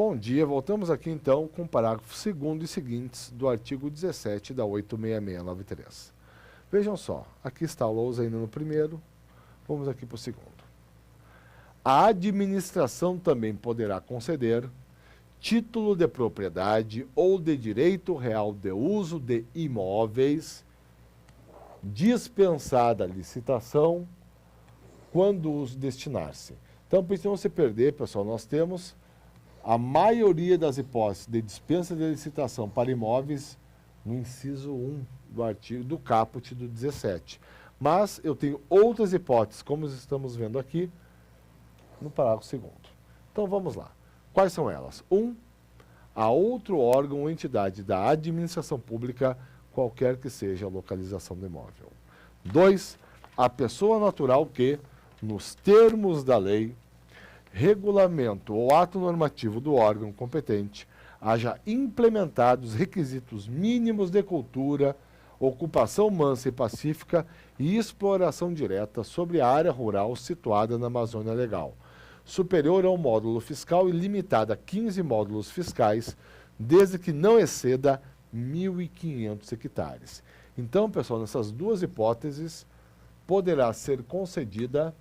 Bom dia, voltamos aqui então com o parágrafo 2º e seguintes do artigo 17 da 86693. Vejam só, aqui está o lousa ainda no primeiro, vamos aqui para o segundo. A administração também poderá conceder título de propriedade ou de direito real de uso de imóveis, dispensada a licitação, quando os destinar-se. Então, para não se perder, pessoal, nós temos a maioria das hipóteses de dispensa de licitação para imóveis no inciso 1 do artigo do caput do 17. Mas eu tenho outras hipóteses, como estamos vendo aqui, no parágrafo 2º. Então, vamos lá. Quais são elas? 1. A outro órgão ou entidade da administração pública, qualquer que seja a localização do imóvel. 2. A pessoa natural que, nos termos da lei, regulamento ou ato normativo do órgão competente, haja implementado os requisitos mínimos de cultura, ocupação mansa e pacífica e exploração direta sobre a área rural situada na Amazônia Legal, superior a um módulo fiscal e limitada a 15 módulos fiscais, desde que não exceda 1.500 hectares. Então, pessoal, nessas duas hipóteses, poderá ser concedido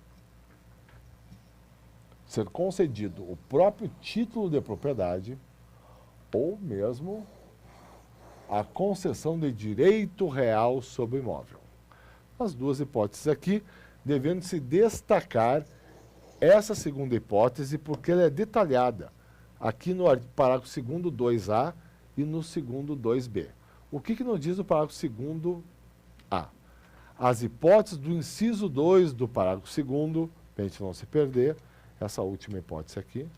o próprio título de propriedade ou mesmo a concessão de direito real sobre o imóvel. As duas hipóteses aqui, devendo se destacar essa segunda hipótese, porque ela é detalhada aqui no parágrafo 2º 2A e no 2º 2B. O que nos diz o parágrafo 2º A? As hipóteses do inciso 2 do parágrafo 2º, para a gente não se perder, essa última hipótese aqui.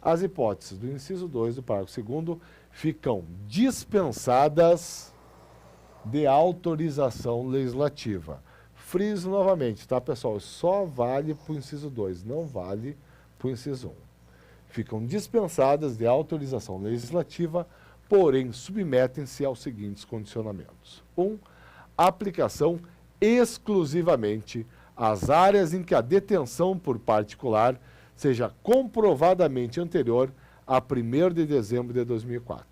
As hipóteses do inciso 2 do parágrafo 2º ficam dispensadas de autorização legislativa. Friso novamente, tá, pessoal? Só vale para o inciso 2, não vale para o inciso 1. Ficam dispensadas de autorização legislativa, porém submetem-se aos seguintes condicionamentos. 1. Aplicação exclusivamente às áreas em que a detenção por particular seja comprovadamente anterior a 1º de dezembro de 2004.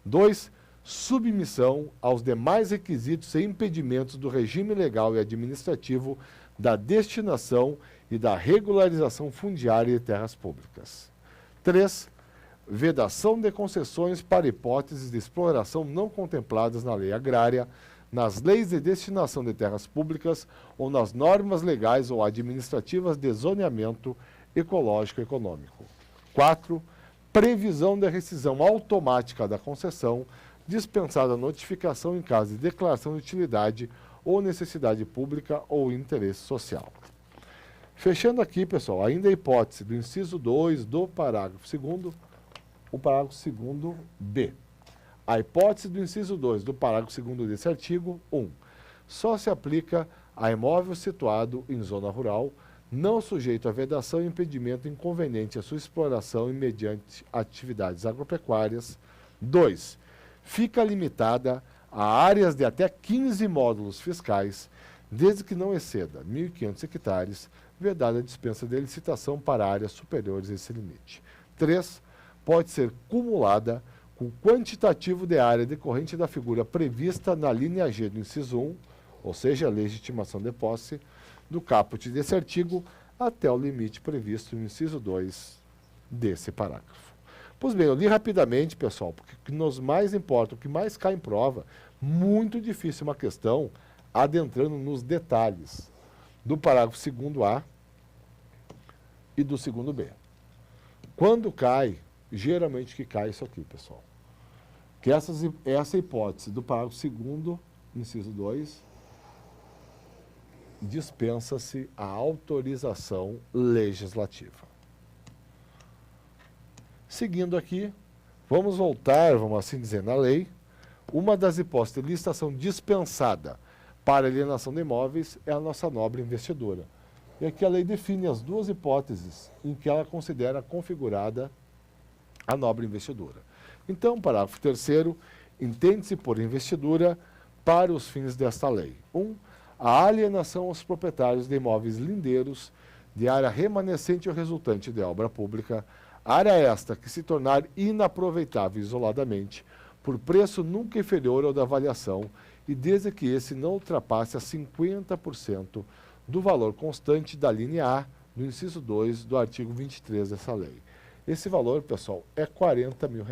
2. Submissão aos demais requisitos e impedimentos do regime legal e administrativo da destinação e da regularização fundiária de terras públicas. 3. Vedação de concessões para hipóteses de exploração não contempladas na lei agrária, nas leis de destinação de terras públicas ou nas normas legais ou administrativas de zoneamento ecológico e econômico. 4. Previsão de rescisão automática da concessão, dispensada a notificação em caso de declaração de utilidade ou necessidade pública ou interesse social. Fechando aqui, pessoal, ainda a hipótese do inciso 2 do parágrafo 2º, o parágrafo 2º B. A hipótese do inciso 2 do parágrafo 2º desse artigo, 1. Só se aplica a imóvel situado em zona rural, não sujeito a vedação e impedimento inconveniente à sua exploração e mediante atividades agropecuárias. 2. Fica limitada a áreas de até 15 módulos fiscais, desde que não exceda 1.500 hectares, vedada a dispensa de licitação para áreas superiores a esse limite. 3. Pode ser cumulada com quantitativo de área decorrente da figura prevista na linha G do inciso 1, ou seja, a legitimação de posse, do caput desse artigo, até o limite previsto no inciso 2 desse parágrafo. Pois bem, eu li rapidamente, pessoal, porque o que nos mais importa, o que mais cai em prova, muito difícil uma questão adentrando nos detalhes do parágrafo 2º A e do 2º B. Quando cai, geralmente que cai isso aqui, pessoal. Que essa hipótese do parágrafo 2º, inciso 2, dispensa-se a autorização legislativa. Seguindo aqui, vamos voltar, vamos assim dizer, na lei. Uma das hipóteses de licitação dispensada para alienação de imóveis é a nossa nobre investidura. E aqui a lei define as duas hipóteses em que ela considera configurada a nobre investidura. Então, parágrafo 3º, entende-se por investidura para os fins desta lei. 1. A alienação aos proprietários de imóveis lindeiros de área remanescente ou resultante de obra pública, Área esta que se tornar inaproveitável isoladamente, por preço nunca inferior ao da avaliação, e desde que esse não ultrapasse a 50% do valor constante da linha A, do inciso 2 do artigo 23 dessa lei. Esse valor, pessoal, é R$40 mil.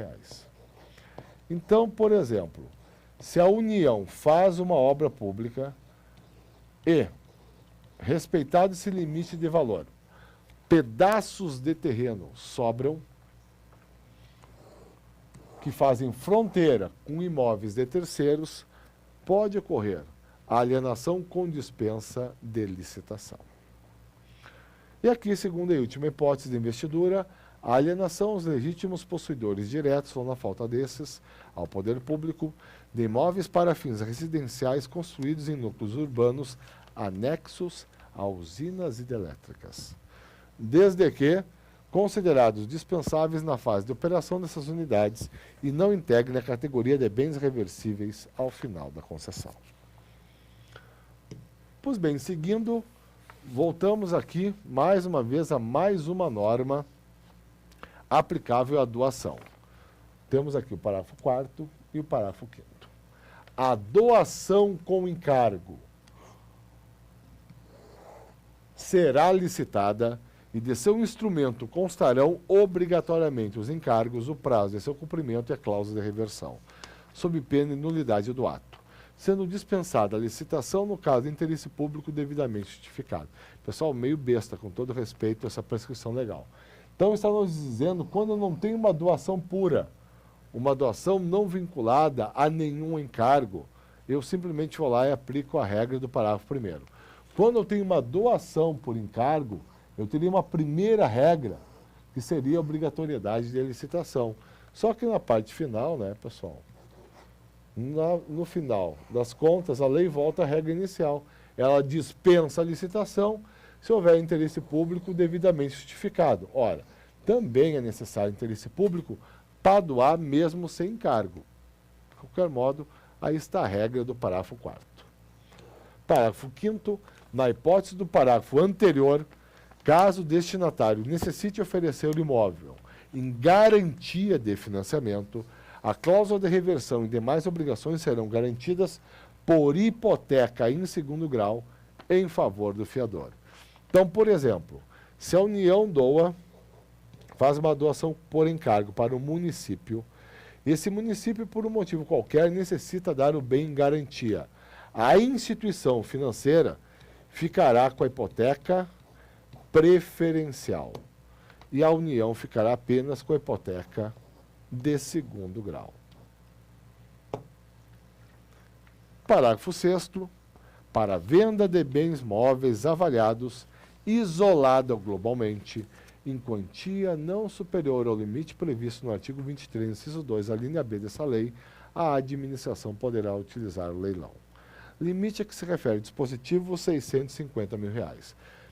Então, por exemplo, se a União faz uma obra pública e, respeitado esse limite de valor, pedaços de terreno sobram que fazem fronteira com imóveis de terceiros, pode ocorrer a alienação com dispensa de licitação. E aqui, segunda e última hipótese de investidura, a alienação aos legítimos possuidores diretos, ou na falta desses, ao poder público, de imóveis para fins residenciais construídos em núcleos urbanos anexos a usinas hidrelétricas, desde que considerados dispensáveis na fase de operação dessas unidades e não integrem a categoria de bens reversíveis ao final da concessão. Pois bem, seguindo, voltamos aqui mais uma vez a mais uma norma aplicável à doação. Temos aqui o parágrafo 4º e o parágrafo 5º. A doação com encargo será licitada e de seu instrumento constarão obrigatoriamente os encargos, o prazo de seu cumprimento e a cláusula de reversão, sob pena de nulidade do ato, sendo dispensada a licitação no caso de interesse público devidamente justificado. Pessoal, meio besta, com todo respeito a essa prescrição legal. Então, está nos dizendo, quando não tem uma doação pura, uma doação não vinculada a nenhum encargo, eu simplesmente vou lá e aplico a regra do parágrafo 1º. Quando eu tenho uma doação por encargo, eu teria uma primeira regra, que seria a obrigatoriedade de licitação. Só que na parte final, né, pessoal, no final das contas, a lei volta à regra inicial. Ela dispensa a licitação se houver interesse público devidamente justificado. Ora, também é necessário interesse público para doar mesmo sem encargo. De qualquer modo, aí está a regra do parágrafo 4º. Parágrafo 5º, na hipótese do parágrafo anterior, caso o destinatário necessite oferecer o imóvel em garantia de financiamento, a cláusula de reversão e demais obrigações serão garantidas por hipoteca em segundo grau em favor do fiador. Então, por exemplo, se a União faz uma doação por encargo para o município, esse município, por um motivo qualquer, necessita dar o bem em garantia. A instituição financeira ficará com a hipoteca preferencial e a União ficará apenas com a hipoteca de segundo grau. Parágrafo 6º. Para a venda de bens móveis avaliados, isolada ou globalmente, em quantia não superior ao limite previsto no artigo 23, inciso 2, a linha B dessa lei, a administração poderá utilizar o leilão. Limite a que se refere ao dispositivo, R$650 mil.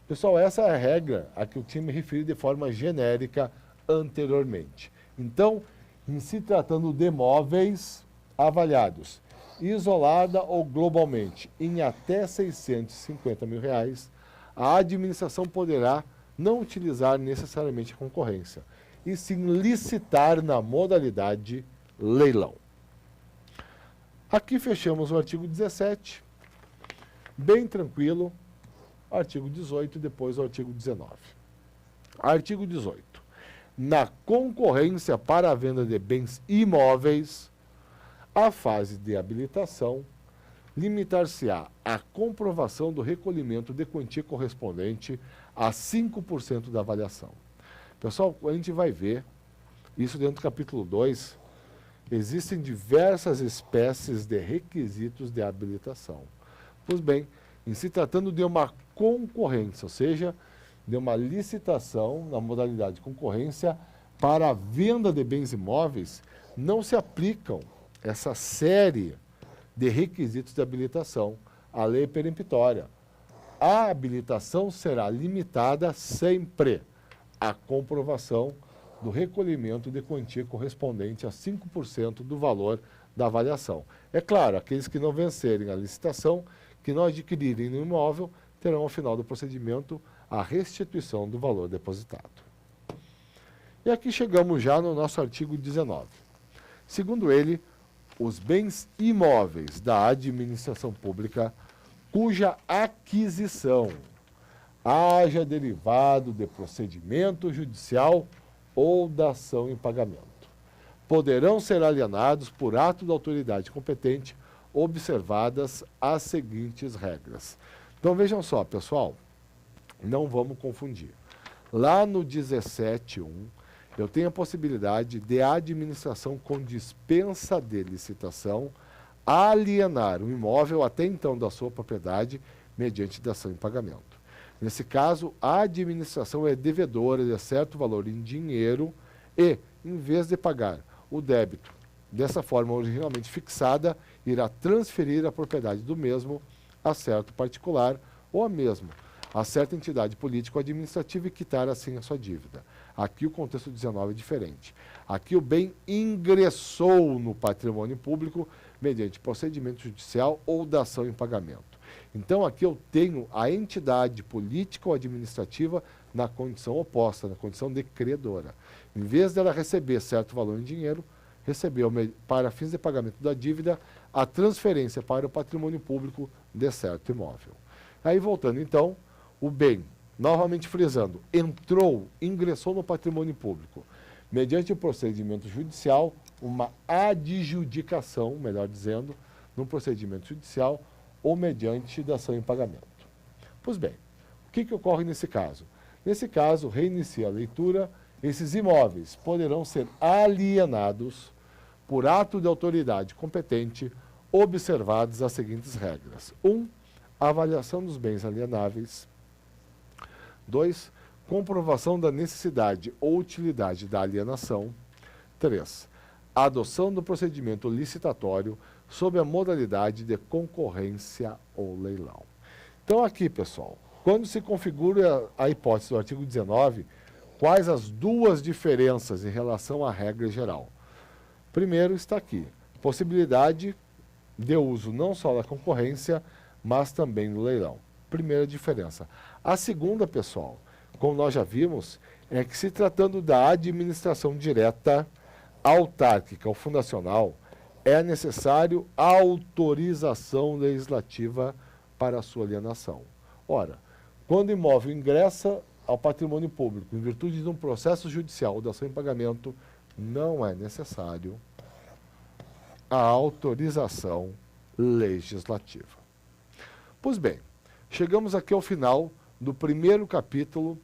Pessoal, essa é a regra a que eu tinha me referido de forma genérica anteriormente. Então, em se tratando de imóveis avaliados, isolada ou globalmente, em até R$650 mil, a administração poderá não utilizar necessariamente a concorrência, e sim licitar na modalidade leilão. Aqui fechamos o artigo 17, bem tranquilo, artigo 18 e depois o artigo 19. Artigo 18. Na concorrência para a venda de bens imóveis, a fase de habilitação limitar-se-á à comprovação do recolhimento de quantia correspondente a 5% da avaliação. Pessoal, a gente vai ver isso dentro do capítulo 2, existem diversas espécies de requisitos de habilitação. Pois bem, em se tratando de uma concorrência, ou seja, de uma licitação na modalidade de concorrência para a venda de bens imóveis, não se aplicam essa série de requisitos de habilitação. A lei é peremptória. A habilitação será limitada sempre à comprovação do recolhimento de quantia correspondente a 5% do valor da avaliação. É claro, aqueles que não vencerem a licitação, que não adquirirem no imóvel, terão ao final do procedimento a restituição do valor depositado. E aqui chegamos já no nosso artigo 19. Segundo ele, os bens imóveis da administração pública cuja aquisição haja derivado de procedimento judicial ou da ação em pagamento poderão ser alienados por ato da autoridade competente, observadas as seguintes regras. Então vejam só, pessoal, não vamos confundir. Lá no 17.1, eu tenho a possibilidade de a administração com dispensa de licitação alienar o imóvel até então da sua propriedade mediante dação em pagamento. Nesse caso, a administração é devedora de certo valor em dinheiro e, em vez de pagar o débito dessa forma originalmente fixada, irá transferir a propriedade do mesmo a certo particular ou a certa entidade político-administrativa e quitar assim a sua dívida. Aqui o contexto 19 é diferente. Aqui o bem ingressou no patrimônio público mediante procedimento judicial ou dação em pagamento. Então aqui eu tenho a entidade política ou administrativa na condição oposta, na condição de credora. Em vez dela receber certo valor em dinheiro, recebeu, para fins de pagamento da dívida, a transferência para o patrimônio público de certo imóvel. Aí voltando então, o bem, novamente frisando, ingressou no patrimônio público, mediante o procedimento judicial, uma adjudicação, melhor dizendo, num procedimento judicial ou mediante dação em pagamento. Pois bem, o que ocorre nesse caso? Nesse caso, reinicia a leitura, esses imóveis poderão ser alienados por ato de autoridade competente, observadas as seguintes regras. 1. Avaliação dos bens alienáveis. 2. Comprovação da necessidade ou utilidade da alienação. 3. Adoção do procedimento licitatório sob a modalidade de concorrência ou leilão. Então aqui, pessoal, quando se configura a hipótese do artigo 19, quais as duas diferenças em relação à regra geral? Primeiro está aqui, possibilidade de uso não só da concorrência, mas também do leilão. Primeira diferença. A segunda, pessoal, como nós já vimos, é que se tratando da administração direta, autárquica ou fundacional, é necessário autorização legislativa para a sua alienação. Ora, quando o imóvel ingressa ao patrimônio público em virtude de um processo judicial ou dação em pagamento, não é necessário a autorização legislativa. Pois bem, chegamos aqui ao final do primeiro capítulo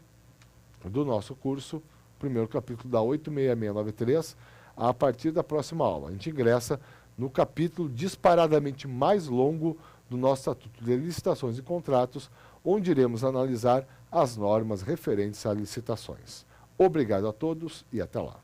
do nosso curso, primeiro capítulo da 86693, a partir da próxima aula. A gente ingressa no capítulo disparadamente mais longo do nosso Estatuto de Licitações e Contratos, onde iremos analisar as normas referentes a licitações. Obrigado a todos e até lá.